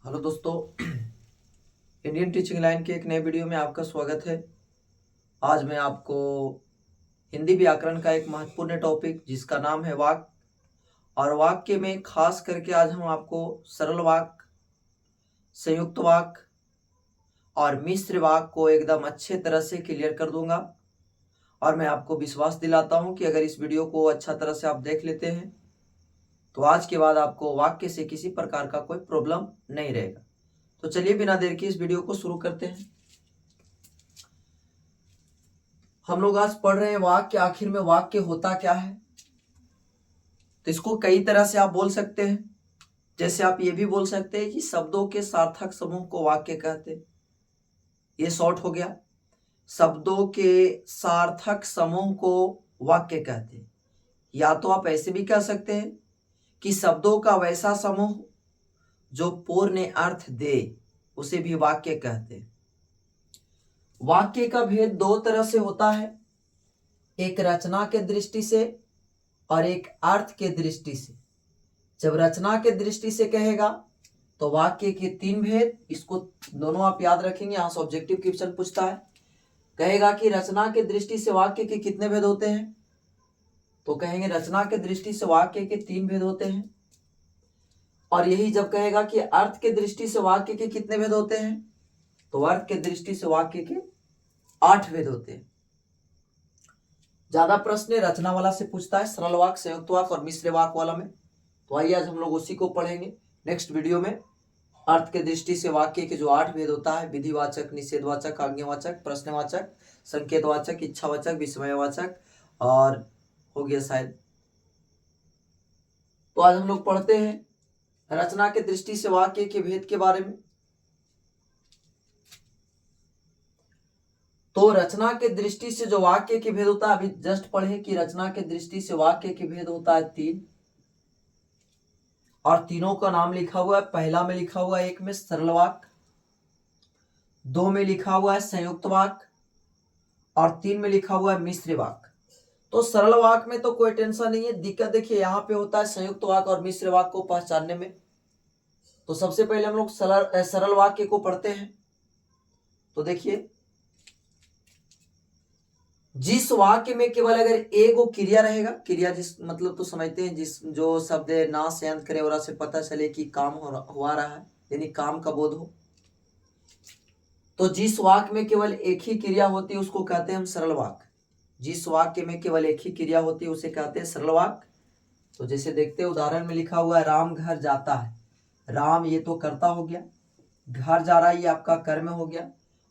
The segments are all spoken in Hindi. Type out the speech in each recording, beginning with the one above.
हेलो दोस्तों, इंडियन टीचिंग लाइन के एक नए वीडियो में आपका स्वागत है। आज मैं आपको हिंदी व्याकरण का एक महत्वपूर्ण टॉपिक जिसका नाम है वाक्य और वाक्य में खास करके आज हम आपको सरल वाक्य, संयुक्त वाक्य और मिश्र वाक्य को एकदम अच्छे तरह से क्लियर कर दूंगा। और मैं आपको विश्वास दिलाता हूं कि अगर इस वीडियो को अच्छा तरह से आप देख लेते हैं तो आज के बाद आपको वाक्य से किसी प्रकार का कोई प्रॉब्लम नहीं रहेगा। तो चलिए बिना देर के इस वीडियो को शुरू करते हैं। हम लोग आज पढ़ रहे हैं वाक्य। आखिर में वाक्य होता क्या है? तो इसको कई तरह से आप बोल सकते हैं। जैसे आप ये भी बोल सकते हैं कि शब्दों के सार्थक समूह को वाक्य कहते हैं। ये शॉर्ट हो गया। शब्दों के सार्थक समूह को वाक्य कहते हैं। या तो आप ऐसे भी कह सकते हैं कि शब्दों का वैसा समूह जो पूर्ण अर्थ दे उसे भी वाक्य कहते हैं। वाक्य का भेद दो तरह से होता है, एक रचना के दृष्टि से और एक अर्थ के दृष्टि से। जब रचना के दृष्टि से कहेगा तो वाक्य के तीन भेद, इसको दोनों आप याद रखेंगे। यहां से ऑब्जेक्टिव क्वेश्चन पूछता है, कहेगा कि रचना के दृष्टि से वाक्य के कितने भेद होते हैं? तो कहेंगे रचना के दृष्टि से वाक्य के तीन भेद होते हैं। और यही जब कहेगा कि अर्थ के दृष्टि से वाक्य के कितने भेद होते हैं, तो अर्थ के दृष्टि से वाक्य के 8 भेद होते हैं। ज्यादा प्रश्न रचना वाला से पूछता है, सरल वाक्य, संयुक्त वाक्य और मिश्र वाक्य वाला में। तो आइए आज हम लोग उसी को पढ़ेंगे नेक्स्ट वीडियो में। अर्थ के दृष्टि से वाक्य के जो 8 भेद होता है, विधिवाचक, निषेधवाचक, आज्ञावाचक, प्रश्नवाचक, संकेतवाचक, इच्छावाचक, विस्मयवाचक और हो गया शायद। तो आज हम लोग पढ़ते हैं रचना के दृष्टि से वाक्य के भेद के बारे में। तो रचना के दृष्टि से जो वाक्य के भेद होता है, अभी जस्ट पढ़े कि रचना के दृष्टि से वाक्य के भेद होता है 3, और तीनों का नाम लिखा हुआ है। पहला में लिखा हुआ है, एक में सरल वाक्य, 2 में लिखा हुआ है संयुक्त वाक्य और 3 में लिखा हुआ है मिश्र वाक्य। तो सरल वाक्य में तो कोई टेंशन नहीं है। दिक्कत देखिए यहाँ पे होता है संयुक्त वाक्य और मिश्र वाक्य को पहचानने में। तो सबसे पहले हम लोग सरल वाक्य को पढ़ते हैं। तो देखिए, जिस वाक्य में केवल अगर एगो क्रिया रहेगा, क्रिया जिस मतलब तो समझते हैं, जिस जो शब्द ना से अंत करे और से पता चले कि काम हुआ रहा है, यानी काम का बोध हो। तो जिस वाक्य में केवल एक ही क्रिया होती है उसको कहते हैं हम सरल वाक्य। जिस वाक्य में केवल एक ही क्रिया होती है उसे कहते हैं सरल वाक्य। तो जैसे देखते हैं उदाहरण में लिखा हुआ है, राम घर जाता है। राम ये तो कर्ता हो गया, घर जा रहा है ये आपका कर्म हो गया,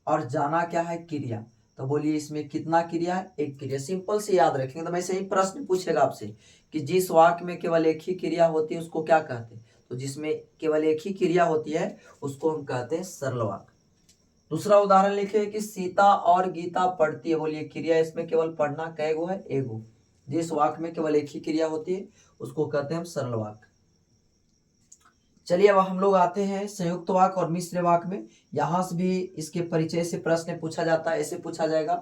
और जाना क्या है? क्रिया। तो बोलिए इसमें कितना क्रिया है? एक क्रिया। सिंपल से याद रखेंगे। तो मैं से ही प्रश्न पूछेगा आपसे कि जिस वाक्य में केवल एक ही क्रिया होती है उसको क्या कहते हैं? तो जिसमें केवल एक ही क्रिया होती है उसको हम कहते हैं सरल वाक्य। दूसरा उदाहरण लिखे कि सीता और गीता पढ़ती है। बोलिए क्रिया इसमें केवल पढ़ना कैगो है? एगो। जिस वाक्य में केवल एक ही क्रिया होती है उसको कहते हैं हम सरल वाक्य। चलिए अब हम लोग आते हैं संयुक्त वाक्य और मिश्र वाक्य में। यहां से भी इसके परिचय से प्रश्न पूछा जाता है। ऐसे पूछा जाएगा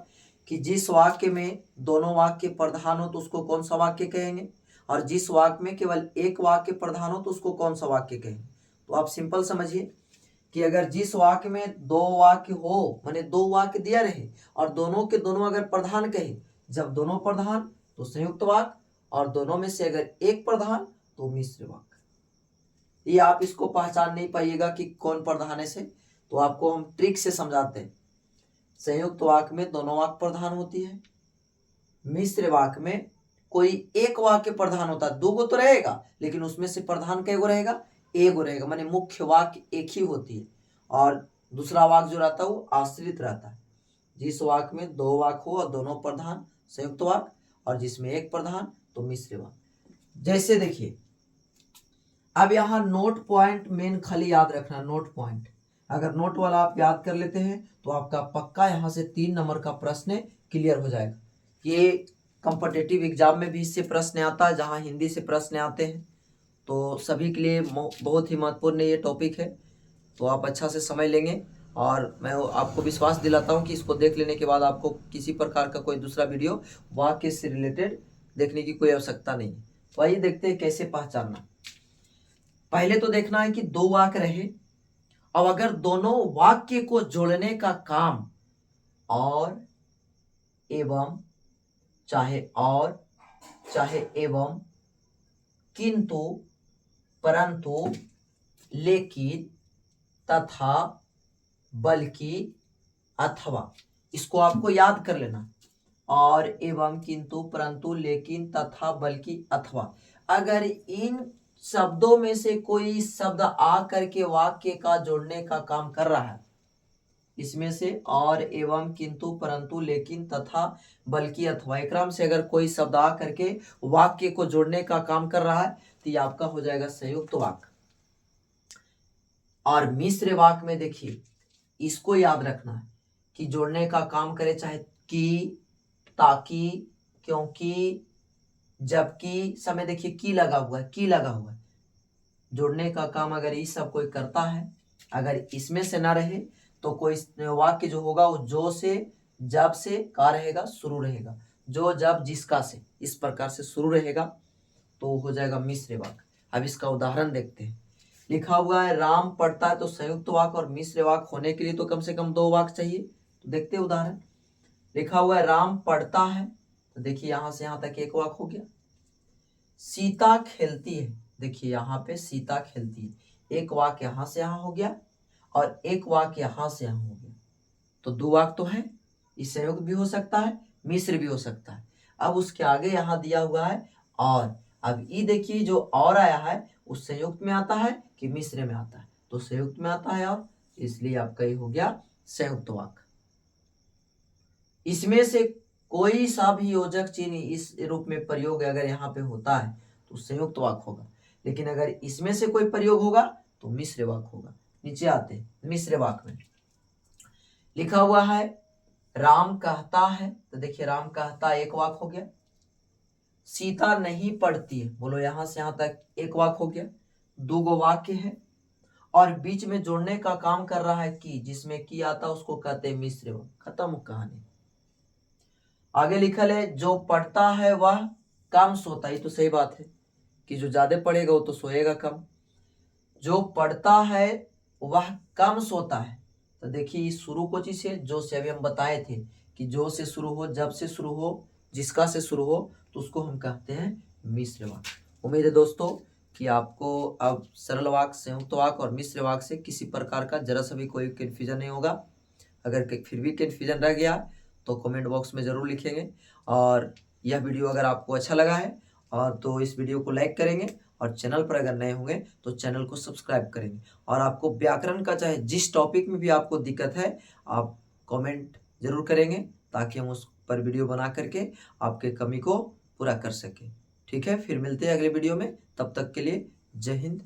कि जिस वाक्य में दोनों वाक्य प्रधान हो तो उसको कौन सा वाक्य कहेंगे, और जिस वाक्य में केवल एक वाक्य प्रधान हो तो उसको कौन सा वाक्य कहेंगे। तो आप सिंपल समझिए कि अगर जिस वाक्य में 2 वाक्य हो, माने 2 वाक्य दिया रहे और दोनों के दोनों अगर प्रधान कहे, जब दोनों प्रधान तो संयुक्त वाक्य, और दोनों में से अगर एक प्रधान तो मिश्र वाक्य। ये आप इसको पहचान नहीं पाइएगा कि कौन प्रधान है से, तो आपको हम ट्रिक से समझाते हैं। संयुक्त वाक्य में दोनों वाक्य प्रधान होती है, मिश्र वाक्य में कोई एक वाक्य प्रधान होता है। 2 गो तो रहेगा लेकिन उसमें से प्रधान कैगो रहेगा? एगो रहेगा, माने मुख्य वाक्य एक ही होती है और दूसरा वाक्य जो रहता है वो आश्रित रहता है। जिस वाक्य में 2 वाक्य हो और दोनों प्रधान संयुक्त वाक्य, और जिसमें एक प्रधान तो मिश्र वाक्य। जैसे देखिए, अब यहाँ नोट पॉइंट मेन खाली याद रखना, नोट पॉइंट। अगर नोट वाला आप याद कर लेते हैं तो आपका पक्का यहाँ से 3 नंबर का प्रश्न क्लियर हो जाएगा। ये कॉम्पिटिटिव एग्जाम में भी इससे प्रश्न आता है, जहाँ हिंदी से प्रश्न आते हैं। तो सभी के लिए बहुत ही महत्वपूर्ण ये टॉपिक है। तो आप अच्छा से समझ लेंगे, और मैं आपको विश्वास दिलाता हूँ कि इसको देख लेने के बाद आपको किसी प्रकार का कोई दूसरा वीडियो वाक्य से रिलेटेड देखने की कोई आवश्यकता नहीं है। तो आइए देखते हैं कैसे पहचानना। पहले तो देखना है कि 2 वाक्य रहे अब अगर दोनों वाक्य को जोड़ने का काम और एवं, चाहे एवं, किंतु, परंतु, लेकिन, तथा, बल्कि, अथवा, इसको आपको याद कर लेना। और, एवं, किंतु, परंतु, लेकिन, तथा, बल्कि, अथवा, अगर इन शब्दों में से कोई शब्द आ करके वाक्य का जोड़ने का काम कर रहा है, इसमें से और, एवं, किंतु, परंतु, लेकिन, तथा, बल्कि, अथवा, एक क्रम से अगर कोई शब्द आ करके वाक्य को जोड़ने का काम कर रहा है तो ये आपका हो जाएगा संयुक्त वाक्य। और मिश्र वाक्य में देखिए, इसको याद रखना है कि जोड़ने का काम करे, चाहे कि, ताकि, क्योंकि, जबकि, समय देखिए की लगा हुआ है, जोड़ने का काम अगर ये सब कोई करता है, अगर इसमें से ना रहे तो कोई वाक्य जो होगा वो जो से, जब से का रहेगा, शुरू रहेगा, जो, जब, जिसका से, इस प्रकार से शुरू रहेगा तो हो जाएगा मिश्र वाक्य। अब इसका उदाहरण देखते हैं। लिखा हुआ है राम पढ़ता है, तो संयुक्त वाक्य और मिश्र वाक्य होने के लिए तो कम से कम 2 वाक्य चाहिए। तो देखते हैं उदाहरण। लिखा हुआ है राम पढ़ता है, तो देखिए यहां से यहां तक 1 वाक्य हो गया। सीता खेलती है, देखिए यहाँ पे सीता खेलती है, 1 वाक्य यहां से यहां हो गया और 1 वाक्य यहां से यहां हो गया, तो 2 वाक्य तो है। इस संयुक्त भी हो सकता है, मिश्र भी हो सकता है। अब उसके आगे यहाँ दिया हुआ है और, अब ये देखिए जो और आया है उस संयुक्त में आता है कि मिश्र में आता है, तो संयुक्त में आता है और, इसलिए आपका ये हो गया संयुक्त वाक्य। इसमें से कोई सा भी योजक चिन्ह इस रूप में प्रयोग अगर यहाँ पे होता है तो संयुक्त वाक्य होगा, लेकिन अगर इसमें से कोई प्रयोग होगा तो मिश्र वाक्य होगा। नीचे आते हैं मिश्र वाक्य में। लिखा हुआ है राम कहता है, तो देखिए राम कहता 1 वाक्य हो गया। सीता नहीं पढ़ती है, बोलो यहां से यहां तक 1 वाक्य हो गया, 2 वाक्य है। और बीच में जोड़ने का काम कर रहा है कि, जिसमें की आता उसको कहते हैं मिश्र वाक्य। खत्म कहानी। आगे लिखल है जो पढ़ता है वह कम सोता है, तो सही बात है कि जो ज्यादा पढ़ेगा वो तो सोएगा कम। जो पढ़ता है वह कम सोता है, तो देखिए शुरू को चीज से, जो से अभी हम बताए थे कि जो से शुरू हो, जब से शुरू हो, जिसका से शुरू हो, तो उसको हम कहते हैं मिश्र वाक्य। उम्मीद है दोस्तों कि आपको अब सरल वाक्य, संयुक्त वाक्य और मिश्र वाक्य से किसी प्रकार का जरा सा भी कोई कंफ्यूजन नहीं होगा। अगर फिर भी कंफ्यूजन रह गया तो कमेंट बॉक्स में ज़रूर लिखेंगे। और यह वीडियो अगर आपको अच्छा लगा है और तो इस वीडियो को लाइक करेंगे, और चैनल पर अगर नए होंगे तो चैनल को सब्सक्राइब करेंगे। और आपको व्याकरण का चाहे जिस टॉपिक में भी आपको दिक्कत है, आप कमेंट जरूर करेंगे ताकि हम उस पर वीडियो बना करके आपके कमी को पूरा कर सकें। ठीक है, फिर मिलते हैं अगले वीडियो में। तब तक के लिए जय हिंद,